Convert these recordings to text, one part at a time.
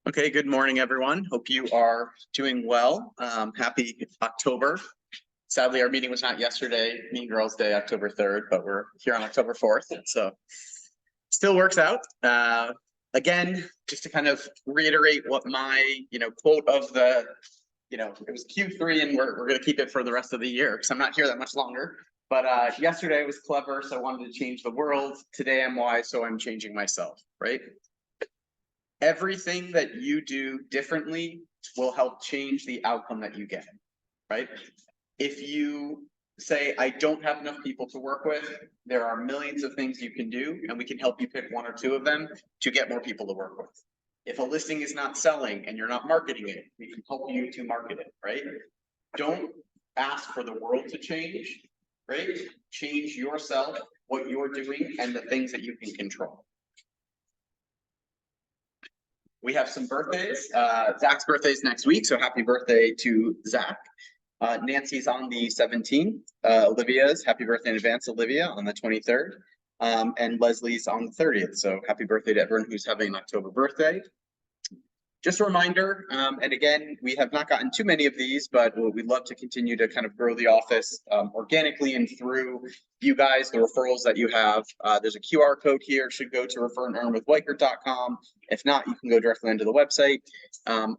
Okay, good morning, everyone. Hope you are doing well. Happy October. Sadly, our meeting was not yesterday, Mean Girls Day, October 3rd, but we're here on October 4th, so still works out. Again, just to kind of reiterate what my, quote of the, it was Q3 and we're going to keep it for the rest of the year because I'm not here that much longer. But yesterday was clever, so I wanted to change the world. Today I'm wise, so I'm changing myself, right? Everything that you do differently will help change the outcome that you get, right? If you say, I don't have enough people to work with, there are millions of things you can do, and we can help you pick one or two of them to get more people to work with. If a listing is not selling and you're not marketing it, we can help you to market it, right? Don't ask for the world to change, right? Change yourself, what you're doing, and the things that you can control. We have some birthdays. Zach's birthday is next week, so happy birthday to Zach. Nancy's on the 17th. Olivia's happy birthday in advance, Olivia, on the 23rd. And Leslie's on the 30th. So happy birthday to everyone who's having an October birthday. Just a reminder, and again, we have not gotten too many of these, but we'd love to continue to kind of grow the office organically and through you guys, the referrals that you have. There's a QR code here, should go to referandearnwithwikert.com. If not, you can go directly onto the website.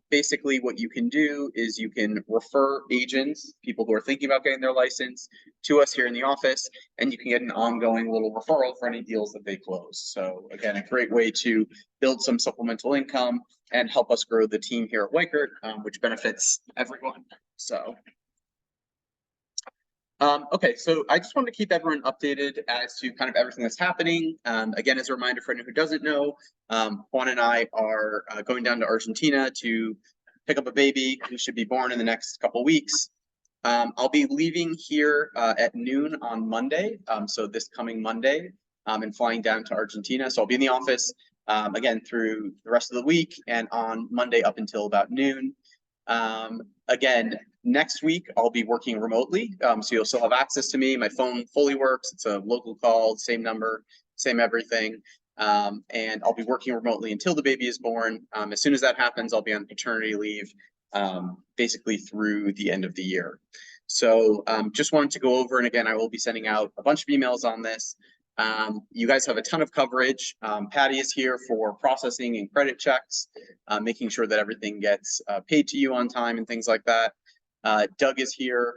Basically, what you can do is you can refer agents, people who are thinking about getting their license, to us here in the office, and you can get an ongoing little referral for any deals that they close. So again, a great way to build some supplemental income and help us grow the team here at Wikert, which benefits everyone. So, okay, so I just want to keep everyone updated as to kind of everything that's happening. Again, as a reminder for anyone who doesn't know, Juan and I are going down to Argentina to pick up a baby who should be born in the next couple weeks. I'll be leaving here at noon on Monday, so this coming Monday, and flying down to Argentina. So I'll be in the office again through the rest of the week and on Monday up until about noon. Again, next week I'll be working remotely, so you'll still have access to me. My phone fully works. It's a local call, same number, same everything. And I'll be working remotely until the baby is born. As soon as that happens, I'll be on paternity leave basically through the end of the year. So just wanted to go over, and again, I will be sending out a bunch of emails on this. You guys have a ton of coverage. Patty is here for processing and credit checks, making sure that everything gets paid to you on time and things like that. Doug is here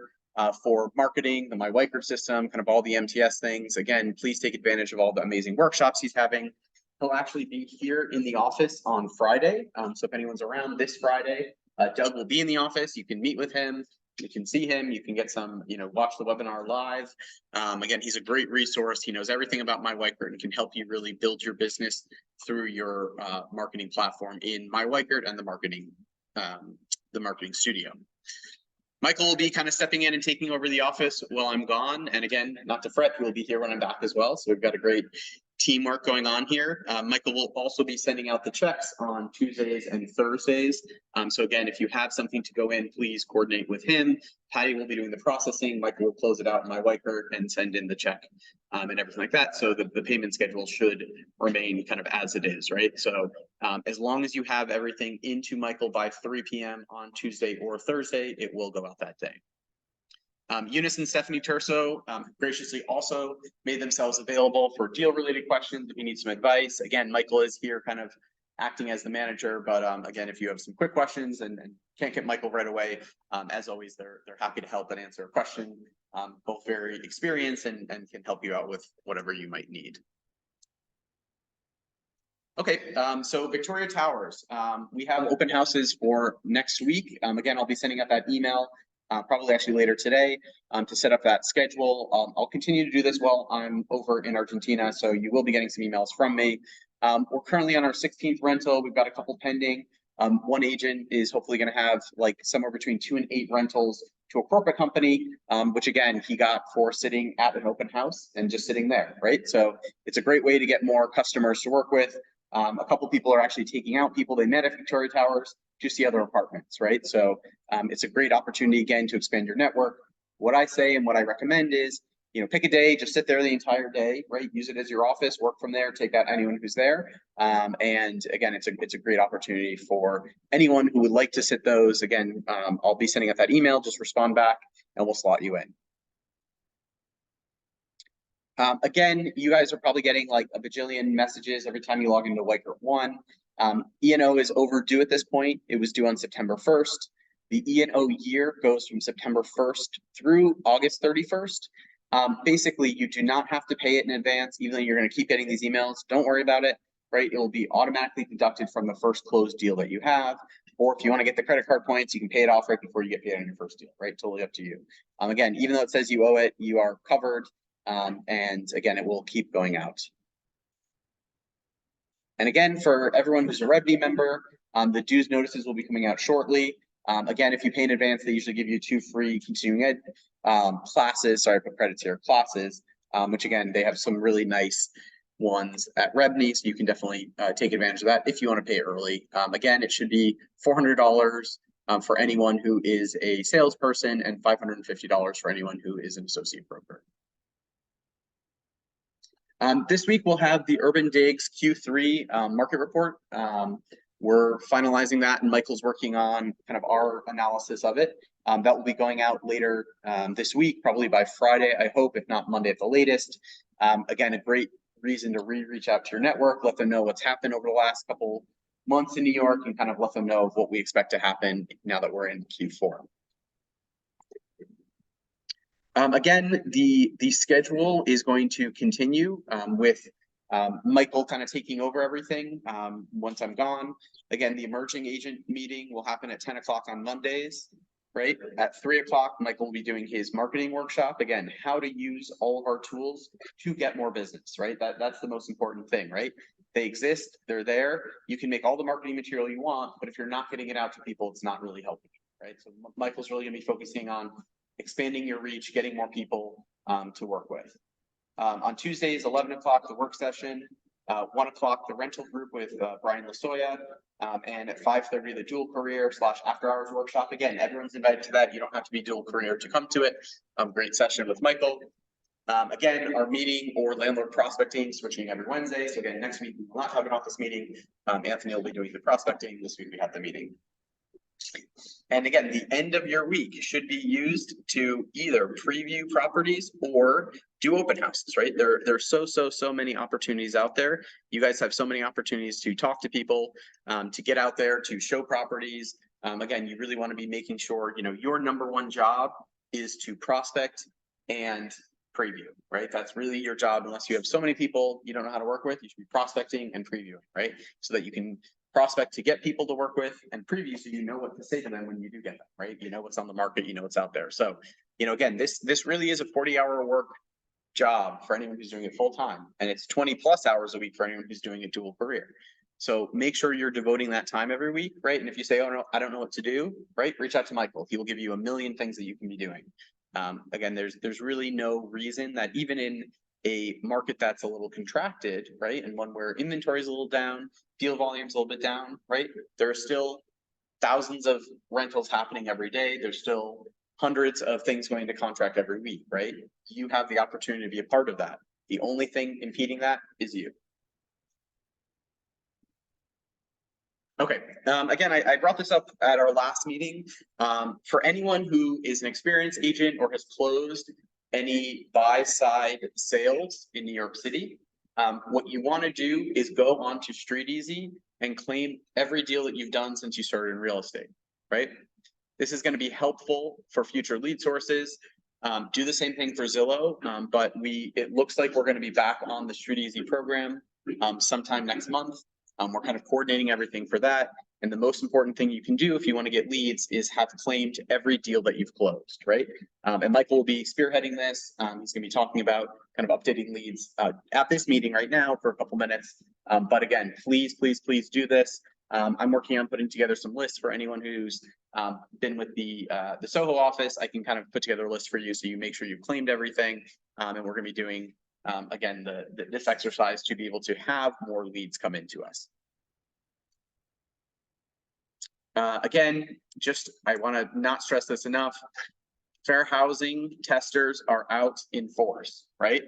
for marketing, the My Wikert system, kind of all the MTS things. Again, please take advantage of all the amazing workshops he's having. He'll actually be here in the office on Friday. So if anyone's around this Friday, Doug will be in the office. You can meet with him. You can see him, you can get some, watch the webinar live. Again, he's a great resource. He knows everything about My Wikert and can help you really build your business through your marketing platform in My Wikert and the marketing studio. Michael will be kind of stepping in and taking over the office while I'm gone. And again, not to fret, he will be here when I'm back as well. So we've got a great teamwork going on here. Michael will also be sending out the checks on Tuesdays and Thursdays. So again, if you have something to go in, please coordinate with him. Patty will be doing the processing. Michael will close it out in My Wikert and send in the check and everything like that. So the payment schedule should remain kind of as it is, right? So as long as you have everything into Michael by 3 p.m. on Tuesday or Thursday, it will go out that day. Eunice and Stephanie Terso graciously also made themselves available for deal-related questions if you need some advice. Again, Michael is here kind of acting as the manager, but again, if you have some quick questions and can't get Michael right away, as always, they're happy to help and answer a question. Both very experienced and can help you out with whatever you might need. Okay, so Victoria Towers, we have open houses for next week. Again, I'll be sending out that email probably actually later today to set up that schedule. I'll continue to do this while I'm over in Argentina, so you will be getting some emails from me. We're currently on our 16th rental. We've got a couple pending. One agent is hopefully going to have like somewhere between 2 and 8 rentals to a corporate company, which again, he got for sitting at an open house and just sitting there, right? So it's a great way to get more customers to work with. A couple people are actually taking out people they met at Victoria Towers to see other apartments, right? So it's a great opportunity, again, to expand your network. What I say and what I recommend is pick a day, just sit there the entire day, right? Use it as your office, work from there, take out anyone who's there. And again, it's a great opportunity for anyone who would like to sit those. Again, I'll be sending out that email, just respond back and we'll slot you in. Again, you guys are probably getting like a bajillion messages every time you log into Wyckoff One. E&O is overdue at this point. It was due on September 1st. The E&O year goes from September 1st through August 31st. Basically, you do not have to pay it in advance, even though you're going to keep getting these emails. Don't worry about it, right? It will be automatically deducted from the first closed deal that you have. Or if you want to get the credit card points, you can pay it off right before you get paid on your first deal, right? Totally up to you. Again, even though it says you owe it, you are covered. And again, it will keep going out. And again, for everyone who's a RevD member, the dues notices will be coming out shortly. Again, if you pay in advance, they usually give you 2 free continuing ed classes. Sorry, I put credits here, classes, which again, they have some really nice ones at RevD, so you can definitely take advantage of that if you want to pay early. Again, it should be $400 for anyone who is a salesperson and $550 for anyone who is an associate broker. This week we'll have the Urban Digs Q3 market report. We're finalizing that and Michael's working on kind of our analysis of it. That will be going out later this week, probably by Friday, I hope, if not Monday at the latest. Again, a great reason to reach out to your network, let them know what's happened over the last couple months in New York and kind of let them know what we expect to happen now that we're in Q4. Again, the schedule is going to continue with Michael kind of taking over everything once I'm gone. Again, the emerging agent meeting will happen at 10 o'clock on Mondays, right? At 3 o'clock, Michael will be doing his marketing workshop. Again, how to use all of our tools to get more business, right? That's the most important thing, right? They exist, they're there. You can make all the marketing material you want, but if you're not getting it out to people, it's not really helping, right? So Michael's really gonna be focusing on expanding your reach, getting more people to work with. On Tuesdays, 11 o'clock, the work session, 1 o'clock, the rental group with Brian Lasoya, and at 5:30, the dual career / after hours workshop. Again, everyone's invited to that. You don't have to be dual career to come to it. Great session with Michael. Again, our meeting or landlord prospecting switching every Wednesday. So again, next week, we will not talk about this meeting. Anthony will be doing the prospecting. This week we have the meeting. And again, the end of your week should be used to either preview properties or do open houses, right? There's so many opportunities out there. You guys have so many opportunities to talk to people, to get out there, to show properties. Again, you really want to be making sure, your number one job is to prospect and preview, right? That's really your job. Unless you have so many people you don't know how to work with, you should be prospecting and previewing, right? So that you can prospect to get people to work with and preview so you know what to say to them when you do get them, right? You know what's on the market, you know what's out there. So, again, this really is a 40-hour work job for anyone who's doing it full time. And it's 20+ hours a week for anyone who's doing a dual career. So make sure you're devoting that time every week, right? And if you say, oh, no, I don't know what to do, right? Reach out to Michael. He will give you a million things that you can be doing. Again, there's really no reason that even in a market that's a little contracted, right? And one where inventory is a little down, deal volume's a little bit down, right? There are still thousands of rentals happening every day. There's still hundreds of things going to contract every week, right? You have the opportunity to be a part of that. The only thing impeding that is you. Okay, again, I brought this up at our last meeting. For anyone who is an experienced agent or has closed any buy-side sales in New York City, what you want to do is go on to StreetEasy and claim every deal that you've done since you started in real estate, right? This is going to be helpful for future lead sources. Do the same thing for Zillow, but it looks like we're going to be back on the StreetEasy program sometime next month. We're kind of coordinating everything for that. And the most important thing you can do if you want to get leads is have claimed every deal that you've closed, right? And Michael will be spearheading this. He's going to be talking about kind of updating leads at this meeting right now for a couple minutes. But again, please do this. I'm working on putting together some lists for anyone who's been with the Soho office. I can kind of put together a list for you so you make sure you've claimed everything. And we're going to be doing again, this exercise to be able to have more leads come into us. Again, I want to not stress this enough. Fair housing testers are out in force, right?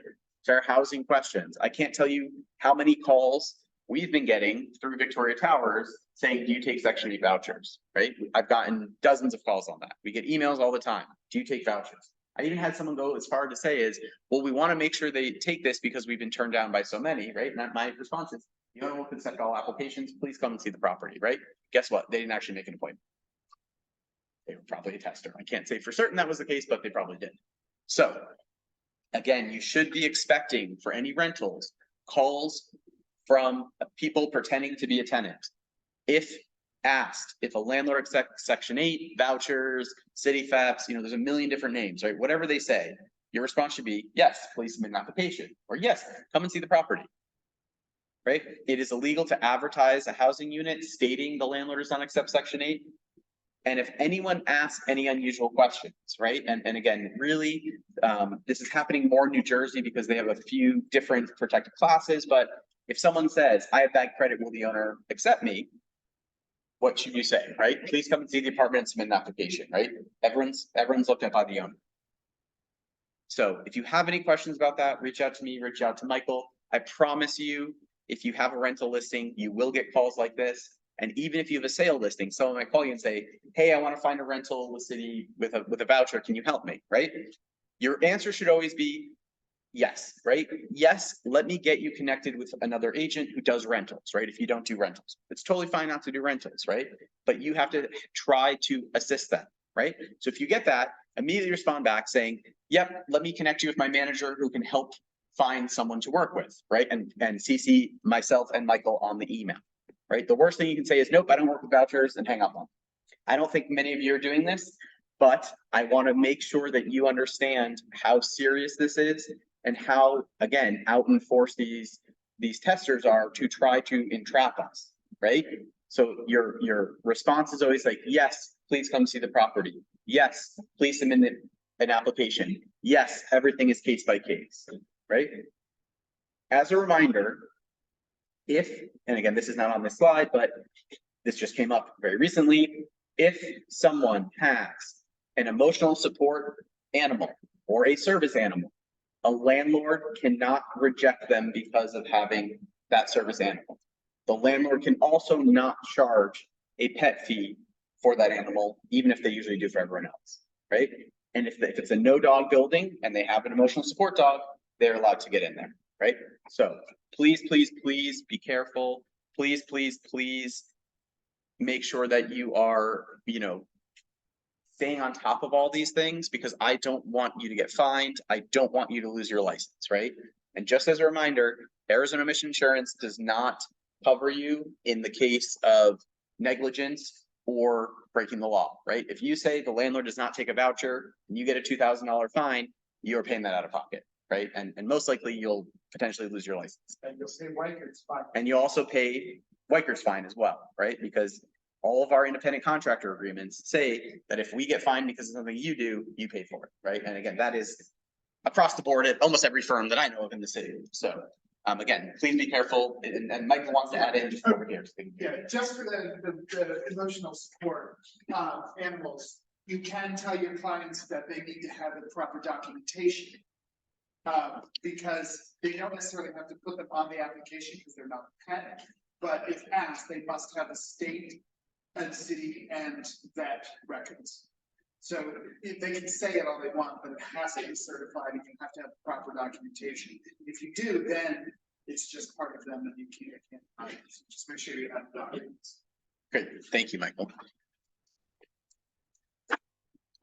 Fair housing questions. I can't tell you how many calls we've been getting through Victoria Towers saying, do you take Section 8 vouchers, right? I've gotten dozens of calls on that. We get emails all the time. Do you take vouchers? I even had someone go as far to say is, well, we want to make sure they take this because we've been turned down by so many, right? And my response is, you don't want to accept all applications, please come and see the property, right? Guess what? They didn't actually make an appointment. They were probably a tester. I can't say for certain that was the case, but they probably did. So again, you should be expecting for any rentals, calls from people pretending to be a tenant. If asked, if a landlord accepts Section 8, vouchers, city FEPs, there's a million different names, right? Whatever they say, your response should be, yes, please submit an application, or yes, come and see the property, right? It is illegal to advertise a housing unit stating the landlord does not accept Section 8. And if anyone asks any unusual questions, right? And again, really, this is happening more in New Jersey because they have a few different protected classes. But if someone says, I have bad credit, will the owner accept me? What should you say, right? Please come and see the apartment and submit an application, right? Everyone's looked at by the owner. So if you have any questions about that, reach out to me, reach out to Michael. I promise you, if you have a rental listing, you will get calls like this. And even if you have a sale listing, someone might call you and say, hey, I want to find a rental city with a voucher. Can you help me? Right? Your answer should always be yes, right? Yes, let me get you connected with another agent who does rentals, right? If you don't do rentals, it's totally fine not to do rentals, right? But you have to try to assist them, right? So if you get that, immediately respond back saying, yep, let me connect you with my manager who can help find someone to work with, right? And CC myself and Michael on the email. Right? The worst thing you can say is, nope, I don't work with vouchers, and hang up on them. I don't think many of you are doing this, but I want to make sure that you understand how serious this is and how, again, out in force these testers are to try to entrap us, right? So your response is always like, yes, please come see the property. Yes, please submit an application. Yes, everything is case by case, right? As a reminder, and again, this is not on this slide, but this just came up very recently. If someone has an emotional support animal or a service animal, a landlord cannot reject them because of having that service animal. The landlord can also not charge a pet fee for that animal, even if they usually do for everyone else, right? And if it's a no dog building and they have an emotional support dog, they're allowed to get in there, right? So please, please, please be careful. Please, please, please make sure that you are, staying on top of all these things, because I don't want you to get fined. I don't want you to lose your license, right? And just as a reminder, Arizona Emission Insurance does not cover you in the case of negligence or breaking the law, right? If you say the landlord does not take a voucher and you get a $2,000 fine, you're paying that out of pocket, right? And most likely you'll potentially lose your license. And you'll pay Weikert's fine. And you also pay Weikert's fine as well, right? Because all of our independent contractor agreements say that if we get fined because of something you do, you pay for it, right? And again, that is across the board at almost every firm that I know of in the city. So again, please be careful. And Michael wants to add in just over here. Yeah, just for the emotional support animals, you can tell your clients that they need to have the proper documentation. Because they don't necessarily have to put them on the application because they're not a pet, but if asked, they must have a state and city and vet records. So they can say it all they want, but it has to be certified and you have to have proper documentation. If you do, then it's just part of them that you can't so just make sure you have the documents. Great, thank you, Michael.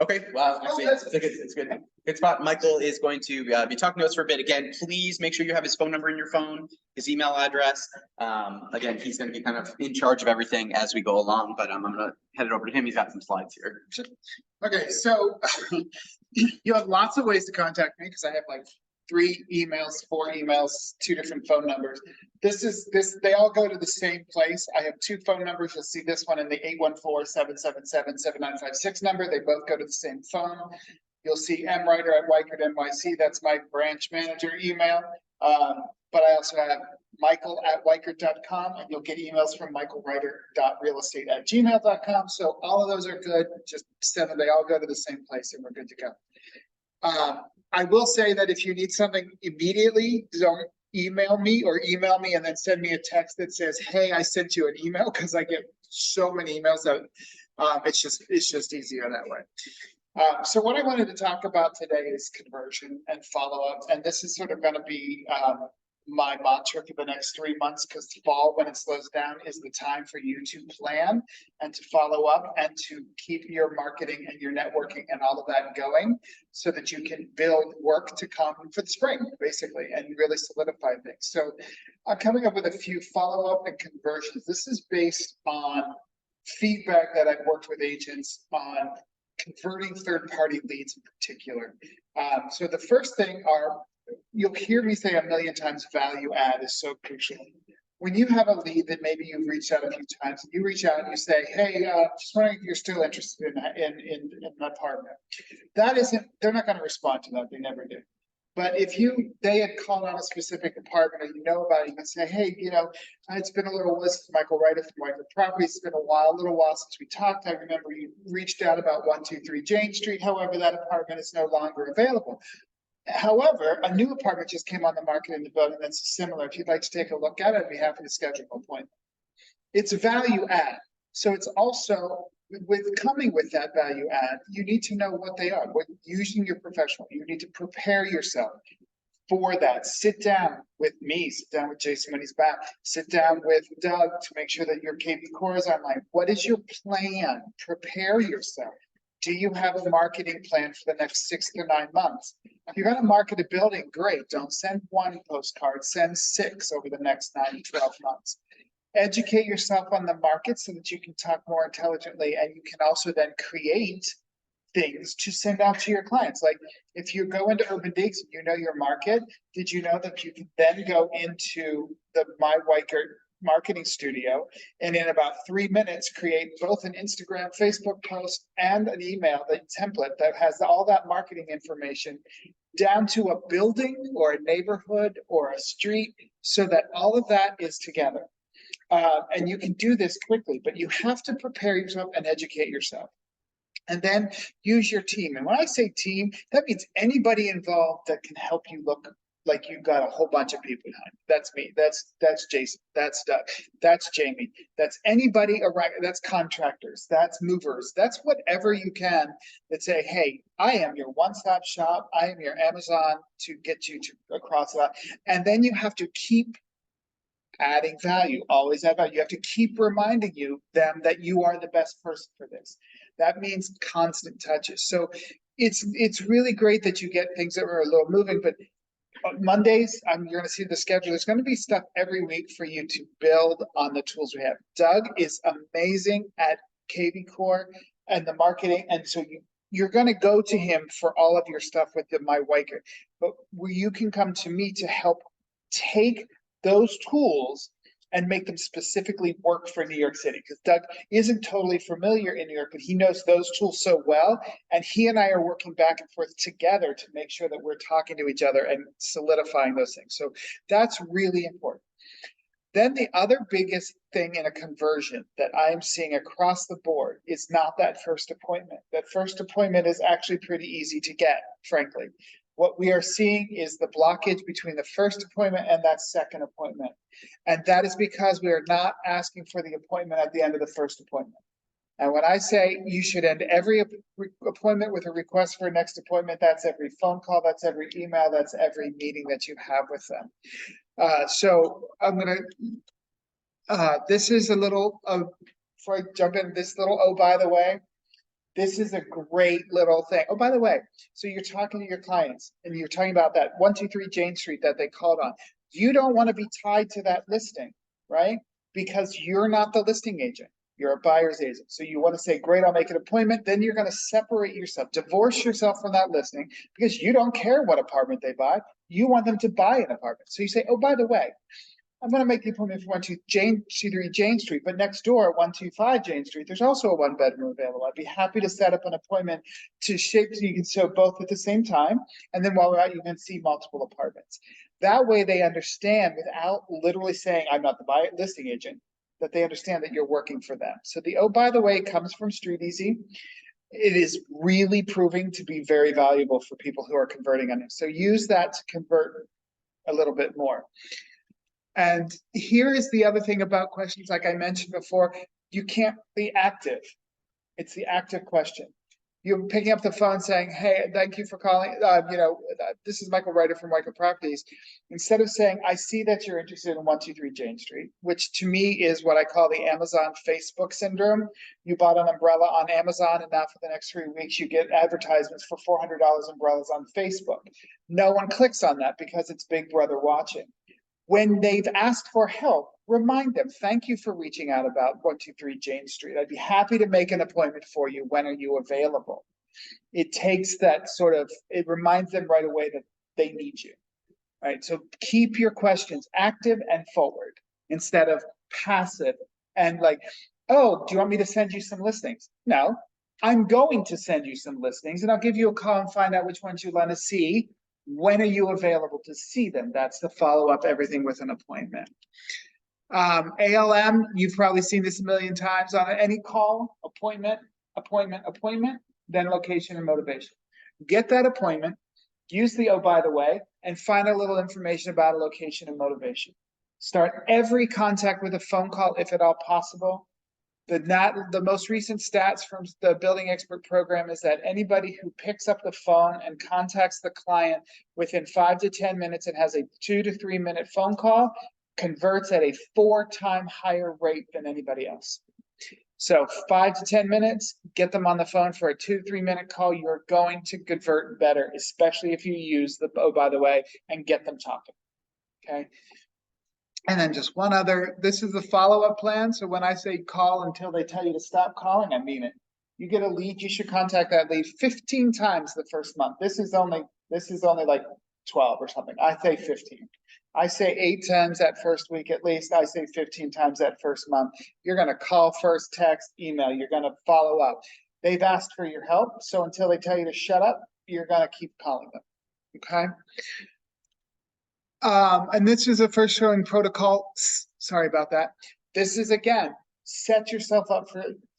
Okay, well, actually, it's good. Good spot. Michael is going to be talking to us for a bit. Again, please make sure you have his phone number in your phone, his email address. Again, he's going to be kind of in charge of everything as we go along, but I'm going to head it over to him. He's got some slides here. Okay, so you have lots of ways to contact me because I have like 3 emails, 4 emails, 2 different phone numbers. They all go to the same place. I have 2 phone numbers. You'll see this one in the 814-777-7956 number. They both go to the same phone. You'll see mwriter@WPNYC. That's my branch manager email. But I also have michael@weichert.com, and you'll get emails from michaelwriter.realestate@gmail.com. So all of those are good. Just send them. They all go to the same place and we're good to go. I will say that if you need something immediately, don't email me and then send me a text that says, hey, I sent you an email, because I get so many emails that it's just easier that way. So what I wanted to talk about today is conversion and follow-up. And this is sort of going to be my mantra for the next 3 months, because fall, when it slows down, is the time for you to plan and to follow up and to keep your marketing and your networking and all of that going, so that you can build work to come for the spring, basically, and really solidify things. So I'm coming up with a few follow-up and conversions. This is based on feedback that I've worked with agents on converting third-party leads in particular. So the first thing are, you'll hear me say a million times, value add is so crucial. When you have a lead that maybe you've reached out a few times, you reach out and you say, hey, just wondering if you're still interested in an apartment. That isn't, they're not going to respond to that. They never do. But if they had called on a specific apartment, or you know about it, you can say, hey, it's been a little, this is Michael Wright from Weichert Properties. It's been a little while since we talked. I remember you reached out about 123 Jane Street. However, that apartment is no longer available. However, a new apartment just came on the market in the building that's similar. If you'd like to take a look at it, I'd be happy to schedule an appointment. It's value add. So it's also, coming with that value add, you need to know what they are. Using your professional, you need to prepare yourself for that. Sit down with me, sit down with Jason when he's back, sit down with Doug to make sure that your KP core is online. What is your plan? Prepare yourself. Do you have a marketing plan for the next 6 to 9 months? If you're going to market a building, great. Don't send 1 postcard, send 6 over the next 9 to 12 months. Educate yourself on the market so that you can talk more intelligently, and you can also then create things to send out to your clients. Like if you go into Urban Digs and you know your market, did you know that you can then go into the My Weichert marketing studio and in about 3 minutes create both an Instagram, Facebook post and an email, the template that has all that marketing information down to a building or a neighborhood or a street, so that all of that is together. And you can do this quickly, but you have to prepare yourself and educate yourself. And then use your team. And when I say team, that means anybody involved that can help you look like you've got a whole bunch of people behind. That's me. That's Jason. That's Doug. That's Jamie. That's anybody around. That's contractors. That's movers. That's whatever you can that say, hey, I am your one-stop shop. I am your Amazon to get you to across that. And then you have to keep adding value, always add value. You have to keep reminding them that you are the best person for this. That means constant touches. So it's really great that you get things that are a little moving, but Mondays, you're going to see the schedule. There's going to be stuff every week for you to build on the tools we have. Doug is amazing at KV Core and the marketing. And so you're going to go to him for all of your stuff with the My Weichert, but where you can come to me to help take those tools and make them specifically work for New York City. Because Doug isn't totally familiar in New York, but he knows those tools so well. And he and I are working back and forth together to make sure that we're talking to each other and solidifying those things. So that's really important. Then the other biggest thing in a conversion that I'm seeing across the board is not that first appointment. That first appointment is actually pretty easy to get, frankly. What we are seeing is the blockage between the first appointment and that second appointment. And that is because we are not asking for the appointment at the end of the first appointment. And when I say you should end every appointment with a request for a next appointment, that's every phone call, that's every email, that's every meeting that you have with them. So I'm going to, this is a little, before I jump in, this little, oh, by the way, this is a great little thing. Oh, by the way, so you're talking to your clients and you're talking about that 123 Jane Street that they called on. You don't want to be tied to that listing, right? Because you're not the listing agent. You're a buyer's agent. So you want to say, great, I'll make an appointment. Then you're going to separate yourself, divorce yourself from that listing because you don't care what apartment they buy. You want them to buy an apartment. So you say, oh, by the way, I'm going to make the appointment for 123 Jane Street, but next door, 125 Jane Street, there's also a 1-bedroom available. I'd be happy to set up an appointment to shape so you can show both at the same time. And then while we're out, you can see multiple apartments. That way they understand without literally saying, I'm not the listing agent, that they understand that you're working for them. So the, oh, by the way, comes from Street Easy. It is really proving to be very valuable for people who are converting on it. So use that to convert a little bit more. And here is the other thing about questions, like I mentioned before, you can't be active. It's the active question. You're picking up the phone saying, hey, thank you for calling. This is Michael Ryder from Michael Properties. Instead of saying, I see that you're interested in 123 Jane Street, which to me is what I call the Amazon Facebook syndrome. You bought an umbrella on Amazon, and now for the next 3 weeks, you get advertisements for $400 umbrellas on Facebook. No one clicks on that because it's Big Brother watching. When they've asked for help, remind them, thank you for reaching out about 123 Jane Street. I'd be happy to make an appointment for you. When are you available? It takes that sort of, it reminds them right away that they need you, right? So keep your questions active and forward instead of passive and like, oh, do you want me to send you some listings? No, I'm going to send you some listings and I'll give you a call and find out which ones you want to see. When are you available to see them? That's the follow-up, everything with an appointment. ALM, you've probably seen this a million times on any call, appointment, then location and motivation. Get that appointment, use the, oh, by the way, and find a little information about a location and motivation. Start every contact with a phone call if at all possible. The most recent stats from the Building Expert program is that anybody who picks up the phone and contacts the client within 5 to 10 minutes and has a 2 to 3 minute phone call converts at a 4-time higher rate than anybody else. So 5 to 10 minutes, get them on the phone for a 2 to 3 minute call. You're going to convert better, especially if you use the, oh, by the way, and get them talking, okay? And then just one other, this is the follow-up plan. So when I say call until they tell you to stop calling, I mean it. You get a lead, you should contact that lead 15 times the first month. This is only like 12 or something. I say 15. I say 8 times that first week at least. I say 15 times that first month. You're going to call first, text, email. You're going to follow up. They've asked for your help. So until they tell you to shut up, you're going to keep calling them. Okay. And this is a first showing protocol. Sorry about that. This is, again, set yourself up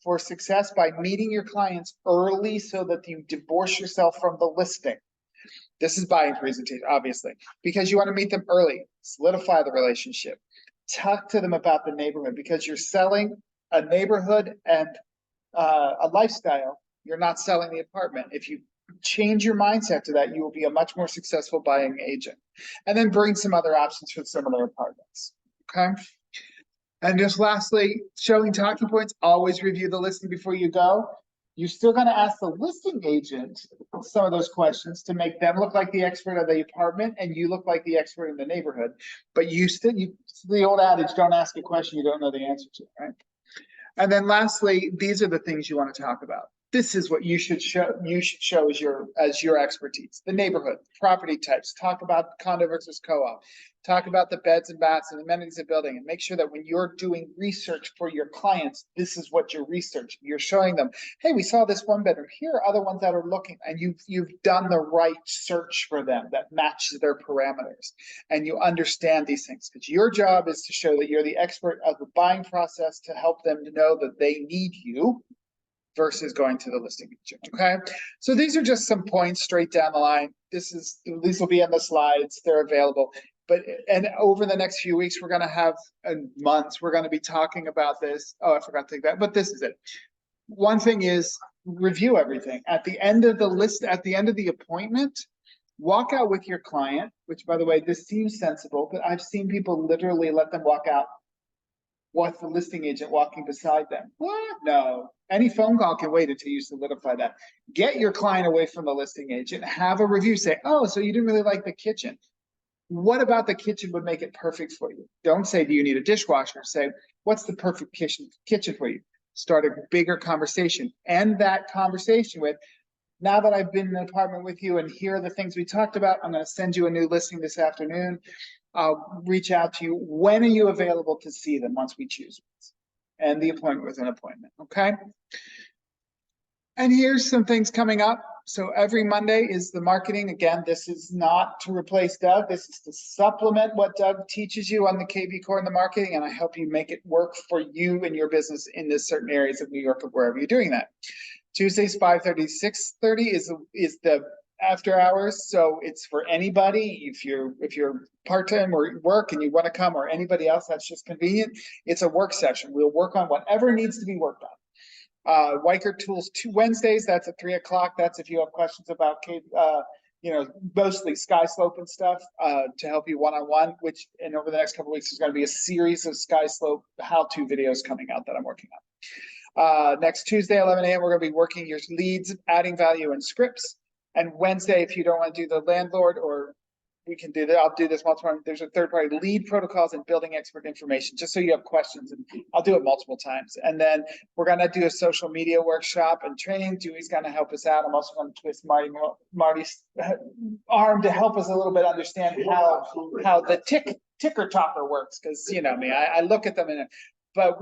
for success by meeting your clients early so that you divorce yourself from the listing. This is buying presentation, obviously, because you want to meet them early, solidify the relationship, talk to them about the neighborhood, because you're selling a neighborhood and a lifestyle. You're not selling the apartment. If you change your mindset to that, you will be a much more successful buying agent. And then bring some other options for similar apartments, okay? And just lastly, showing talking points, always review the listing before you go. You're still going to ask the listing agent some of those questions to make them look like the expert of the apartment and you look like the expert in the neighborhood. But the old adage, don't ask a question you don't know the answer to, right? And then lastly, these are the things you want to talk about. This is what you should show as your expertise. The neighborhood, property types, talk about condo versus co-op, talk about the beds and baths and amenities of building, and make sure that when you're doing research for your clients, this is what you're researching. You're showing them, hey, we saw this one bedroom. Here are other ones that are looking, and you've done the right search for them that matches their parameters. And you understand these things because your job is to show that you're the expert of the buying process to help them to know that they need you versus going to the listing agent, okay? So these are just some points straight down the line. These will be on the slides, they're available. And over the next few weeks, we're gonna have, months, we're gonna be talking about this. Oh, I forgot to take that, but this is it. One thing is review everything. At the end of the list, at the end of the appointment, walk out with your client, which by the way, this seems sensible, but I've seen people literally let them walk out with the listing agent walking beside them. What? No. Any phone call can wait until you solidify that. Get your client away from the listing agent. Have a review. Say, oh, so you didn't really like the kitchen. What about the kitchen would make it perfect for you? Don't say, do you need a dishwasher? Say, what's the perfect kitchen for you? Start a bigger conversation. End that conversation with, now that I've been in the apartment with you and here are the things we talked about, I'm going to send you a new listing this afternoon. I'll reach out to you. When are you available to see them once we choose? And the appointment with an appointment, okay? And here's some things coming up. So every Monday is the marketing. Again, this is not to replace Doug. This is to supplement what Doug teaches you on the KB core and the marketing. And I help you make it work for you and your business in the certain areas of New York or wherever you're doing that. Tuesdays, 5:30, 6:30 is the after hours. So it's for anybody. If you're part-time or work and you want to come, or anybody else that's just convenient, it's a work session. We'll work on whatever needs to be worked on. Weicker Tools 2 Wednesdays, that's at 3 o'clock. That's if you have questions about, mostly sky slope and stuff, to help you one-on-one, and over the next couple of weeks, there's going to be a series of sky slope how-to videos coming out that I'm working on. Next Tuesday, 11 a.m., we're going to be working your leads, adding value and scripts. And Wednesday, if you don't want to do the landlord, or we can do that, I'll do this multiple times. There's a third-party lead protocols and building expert information, just so you have questions, and I'll do it multiple times. And then we're going to do a social media workshop and training. Dewey's going to help us out. I'm also going to twist Marty's arm to help us a little bit understand how the ticker talker works, because you know me, I look at them but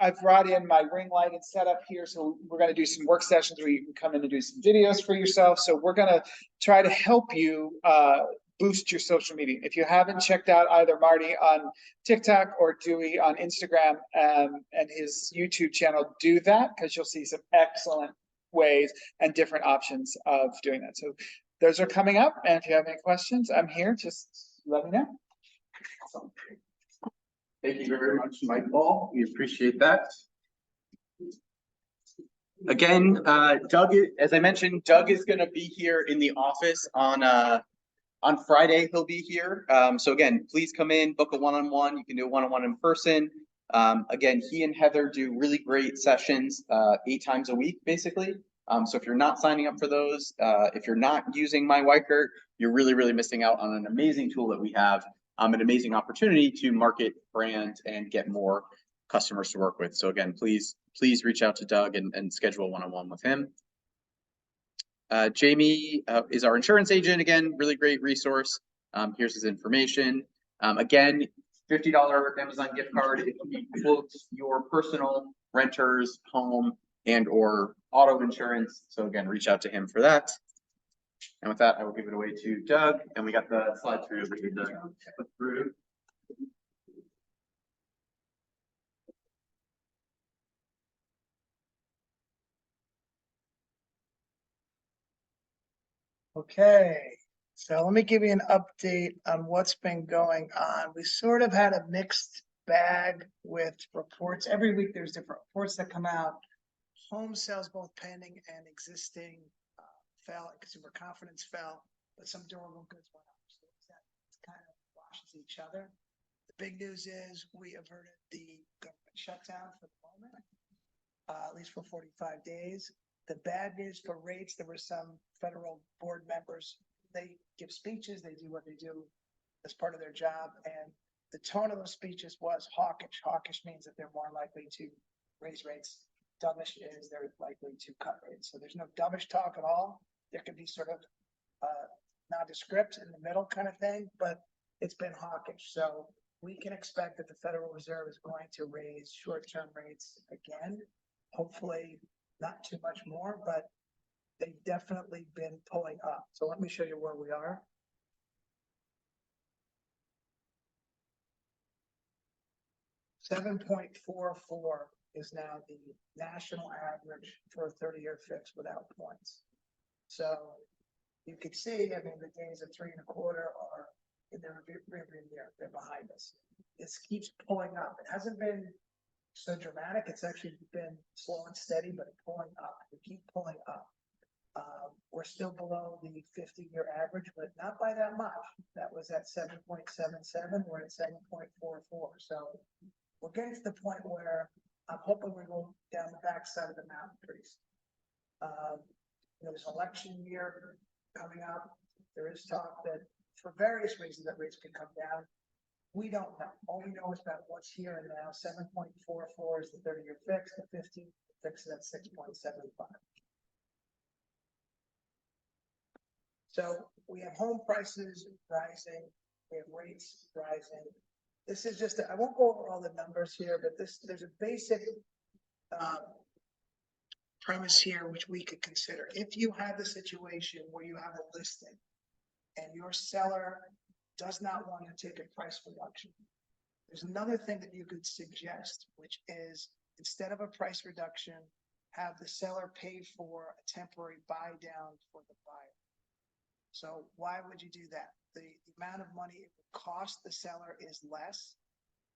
I've brought in my ring light and set up here. So we're going to do some work sessions where you can come in and do some videos for yourself. So we're going to try to help you boost your social media. If you haven't checked out either Marty on TikTok or Dewey on Instagram and his YouTube channel, do that, because you'll see some excellent ways and different options of doing that. So those are coming up. And if you have any questions, I'm here. Just let me know. Thank you very much, Michael. We appreciate that. Again, Doug, as I mentioned, Doug is going to be here in the office on Friday. He'll be here. So again, please come in, book a one-on-one. You can do a one-on-one in person. Again, he and Heather do really great sessions 8 times a week, basically. So if you're not signing up for those, if you're not using My Weicker, you're really, really missing out on an amazing tool that we have. An amazing opportunity to market, brand, and get more customers to work with. So again, please reach out to Doug and schedule a one-on-one with him. Jamie is our insurance agent. Again, really great resource. Here's his information. Again, $50 Amazon gift card if you quote your personal, renters, home, and or auto insurance. So again, reach out to him for that. And with that, I will give it away to Doug. And we got the slide through over here, Doug. Through. Okay, so let me give you an update on what's been going on. We sort of had a mixed bag with reports. Every week there's different reports that come out. Home sales, both pending and existing, fell. Consumer confidence fell, but some durable goods went up. So that kind of washes each other. The big news is we averted the government shutdown for the moment, at least for 45 days. The bad news for rates, there were some federal board members, they give speeches, they do what they do as part of their job, and the tone of those speeches was hawkish. Hawkish means that they're more likely to raise rates. Dovish is they're likely to cut rates. So there's no dovish talk at all. There could be sort of nondescript in the middle kind of thing, but it's been hawkish. So we can expect that the Federal Reserve is going to raise short-term rates again. Hopefully not too much more, but they've definitely been pulling up. So let me show you where we are. $7.44 is now the national average for a 30-year fix without points. So you can see, I mean, the days of 3.25 are in their rearview mirror. They're behind us. This keeps pulling up. It hasn't been so dramatic. It's actually been slow and steady, but pulling up. We keep pulling up. We're still below the 50-year average, but not by that much. That was at 7.77. We're at 7.44. So we're getting to the point where I'm hoping we go down the backside of the mountain pretty soon. There's an election year coming up. There is talk that for various reasons that rates can come down. We don't know. All we know is about what's here and now. 7.44 is the 30-year fix. The 15 fix is at 6.75. So we have home prices rising. We have rates rising. This is just, I won't go over all the numbers here, but there's a basic premise here, which we could consider. If you have the situation where you have a listing and your seller does not want to take a price reduction, there's another thing that you could suggest, which is instead of a price reduction, have the seller pay for a temporary buy down for the buyer. So why would you do that? The amount of money it would cost the seller is less,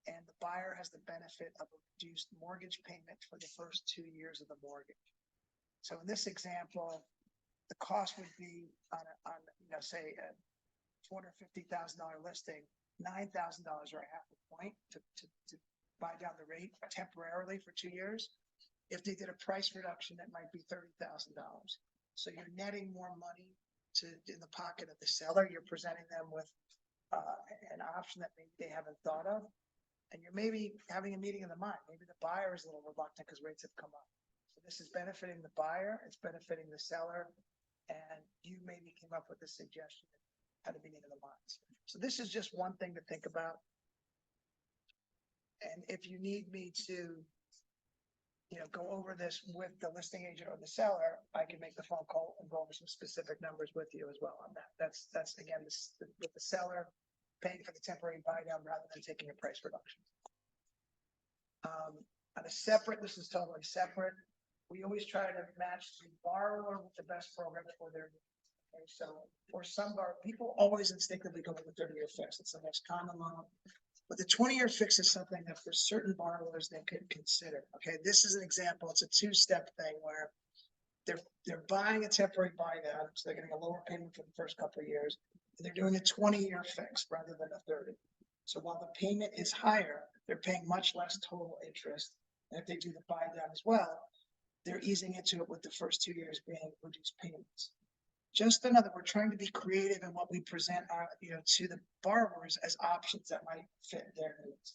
and the buyer has the benefit of a reduced mortgage payment for the first 2 years of the mortgage. So in this example, the cost would be on say a $450,000 listing, $9,000 or a half a point to buy down the rate temporarily for 2 years. If they did a price reduction, that might be $30,000. So you're netting more money in the pocket of the seller. You're presenting them with an option that maybe they haven't thought of, and you're maybe having a meeting of the mind. Maybe the buyer is a little reluctant because rates have come up. So this is benefiting the buyer, it's benefiting the seller, and you maybe came up with a suggestion at a meeting of the minds. So this is just one thing to think about. And if you need me to, go over this with the listing agent or the seller, I can make the phone call and go over some specific numbers with you as well on that. That's again, with the seller paying for the temporary buy down rather than taking a price reduction. On a separate, this is totally separate. We always try to match the borrower with the best program for their needs. Okay, so for some of our people always instinctively go with the 30-year fix. It's the most common loan. But the 20-year fix is something that for certain borrowers they could consider. Okay, this is an example. It's a two-step thing where they're buying a temporary buy down, so they're getting a lower payment for the first couple of years. And they're doing a 20-year fix rather than a 30. So while the payment is higher, they're paying much less total interest. And if they do the buy down as well, they're easing into it with the first 2 years being reduced payments. Just another, we're trying to be creative in what we present to the borrowers as options that might fit their needs.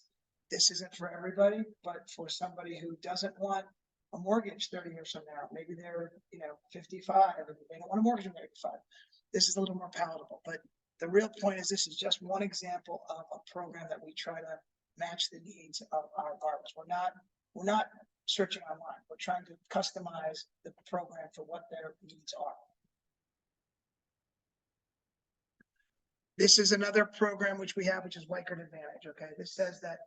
This isn't for everybody, but for somebody who doesn't want a mortgage 30 years from now, maybe they're 55 and they don't want a mortgage when they're 85. This is a little more palatable, but the real point is this is just one example of a program that we try to match the needs of our borrowers. We're not searching online. We're trying to customize the program for what their needs are. This is another program which we have, which is Weichert Advantage. Okay, this says that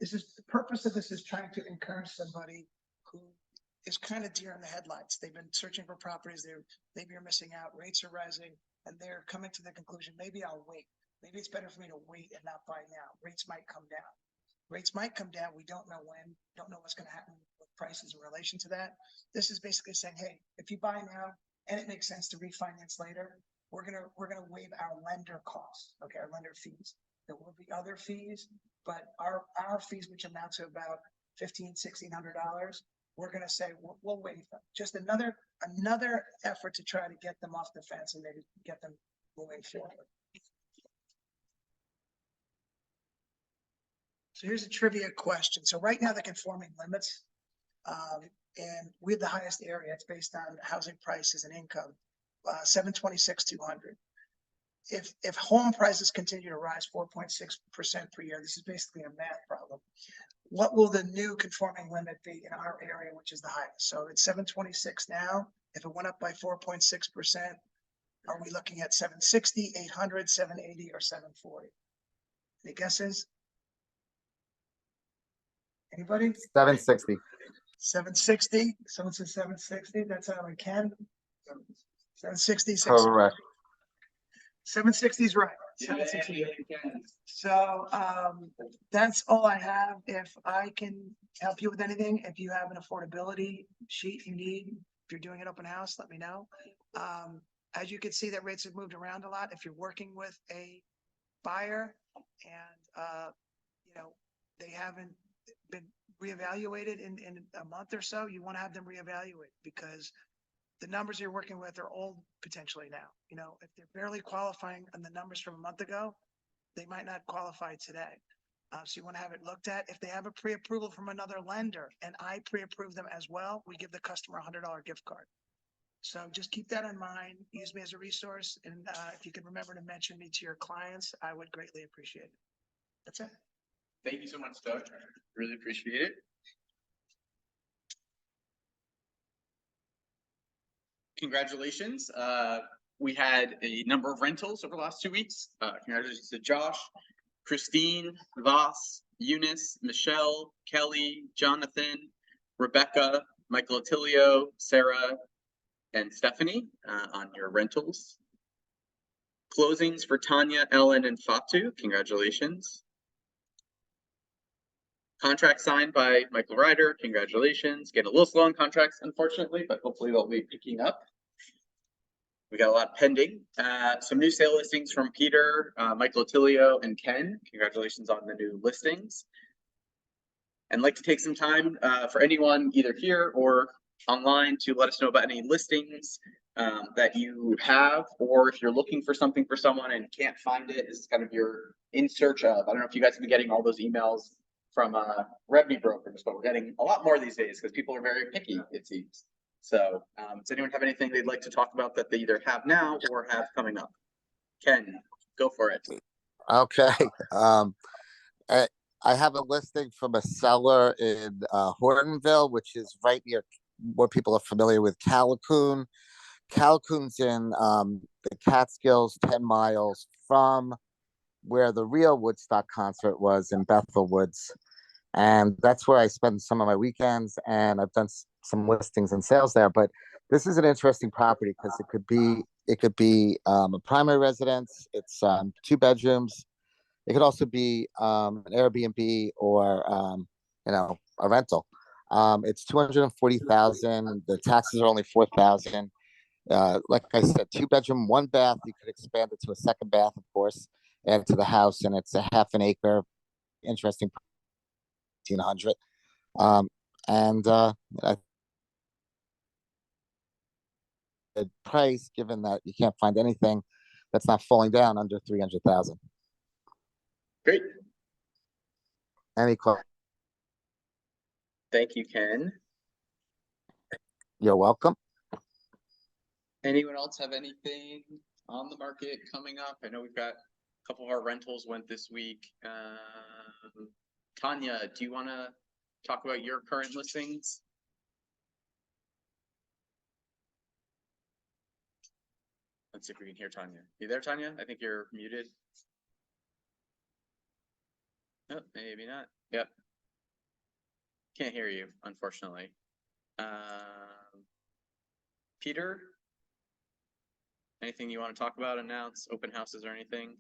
the purpose of this is trying to encourage somebody who is kind of deer in the headlights. They've been searching for properties. Maybe are missing out. Rates are rising, and they're coming to the conclusion, maybe I'll wait. Maybe it's better for me to wait and not buy now. Rates might come down. Rates might come down. We don't know when. Don't know what's going to happen with prices in relation to that. This is basically saying, hey, if you buy now and it makes sense to refinance later, we're gonna waive our lender costs, okay, our lender fees. There will be other fees, but our fees, which amount to about $1,500–1,600, we're gonna say we'll waive them. Just another effort to try to get them off the fence and maybe get them moving forward. So here's a trivia question. So right now the conforming limits, and we have the highest area. It's based on housing prices and income. 726,200. If home prices continue to rise 4.6% per year, this is basically a math problem. What will the new conforming limit be in our area, which is the highest? So it's 726 now. If it went up by 4.6%, are we looking at 760, 800, 780, or 740? Any guesses? Anybody? 760. 760. Someone says 760. That's how we can. 760. Correct. 760 is right. 760. So that's all I have. If I can help you with anything, if you have an affordability sheet you need, if you're doing an open house, let me know. As you can see, that rates have moved around a lot. If you're working with a buyer and they haven't been reevaluated in a month or so, you want to have them reevaluated because the numbers you're working with are old potentially now. If they're barely qualifying on the numbers from a month ago, they might not qualify today. So you want to have it looked at. If they have a pre-approval from another lender and I pre-approve them as well, we give the customer a $100 gift card. So just keep that in mind. Use me as a resource. And if you can remember to mention me to your clients, I would greatly appreciate it. That's it. Thank you so much, Doug. Really appreciate it. Congratulations. We had a number of rentals over the last 2 weeks. Congratulations to Josh, Christine, Voss, Eunice, Michelle, Kelly, Jonathan, Rebecca, Michael Attilio, Sarah, and Stephanie on your rentals. Closings for Tanya, Ellen, and Fatu. Congratulations. Contract signed by Michael Ryder. Congratulations. Getting a little slow on contracts, unfortunately, but hopefully they'll be picking up. We got a lot pending. Some new sale listings from Peter, Michael Attilio, and Ken. Congratulations on the new listings. And like to take some time for anyone either here or online to let us know about any listings that you have, or if you're looking for something for someone and can't find it, this is kind of your in search of. I don't know if you guys have been getting all those emails from revenue brokers, but we're getting a lot more these days because people are very picky, it seems. So does anyone have anything they'd like to talk about that they either have now or have coming up? Ken, go for it. Okay. I have a listing from a seller in Hortonville, which is right near where people are familiar with Callicoon. Callicoon's in the Catskills, 10 miles from where the real Woodstock concert was in Bethel Woods. And that's where I spend some of my weekends, and I've done some listings and sales there. But this is an interesting property because it could be a primary residence. It's 2 bedrooms. It could also be an Airbnb or a rental. It's 240,000. The taxes are only 4,000. Like I said, 2 bedroom, 1 bath. You could expand it to a 2nd bath, of course, add to the house, and it's a half an acre. Interesting, 1,500. The price, given that you can't find anything that's not falling down under 300,000. Great. Any questions? Thank you, Ken. You're welcome. Anyone else have anything on the market coming up? I know we've got a couple of our rentals went this week. Tanya, do you want to talk about your current listings? Let's see if we can hear Tanya. You there, Tanya? I think you're muted. Oh, maybe not. Yep. Can't hear you, unfortunately. Peter? Anything you want to talk about, announce, open houses or anything?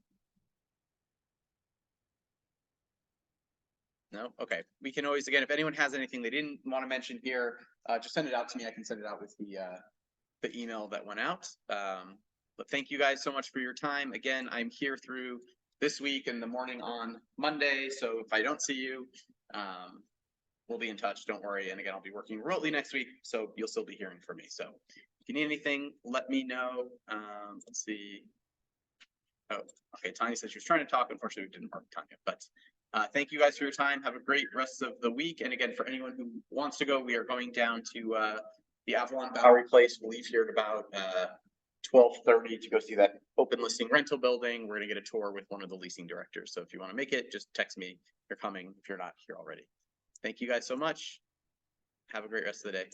No? Okay. We can always, again, if anyone has anything they didn't want to mention here, just send it out to me. I can send it out with the email that went out. But thank you guys so much for your time. Again, I'm here through this week and the morning on Monday. So if I don't see you, we'll be in touch. Don't worry. And again, I'll be working remotely next week, so you'll still be hearing from me. So if you need anything, let me know. Let's see. Oh, okay. Tanya said she was trying to talk. Unfortunately, we didn't work, Tanya. But thank you guys for your time. Have a great rest of the week. And again, for anyone who wants to go, we are going down to the Avalon Bowery Place. We'll leave here at about 12:30 to go see that open listing rental building. We're going to get a tour with one of the leasing directors. So if you want to make it, just text me. You're coming if you're not here already. Thank you guys so much. Have a great rest of the day.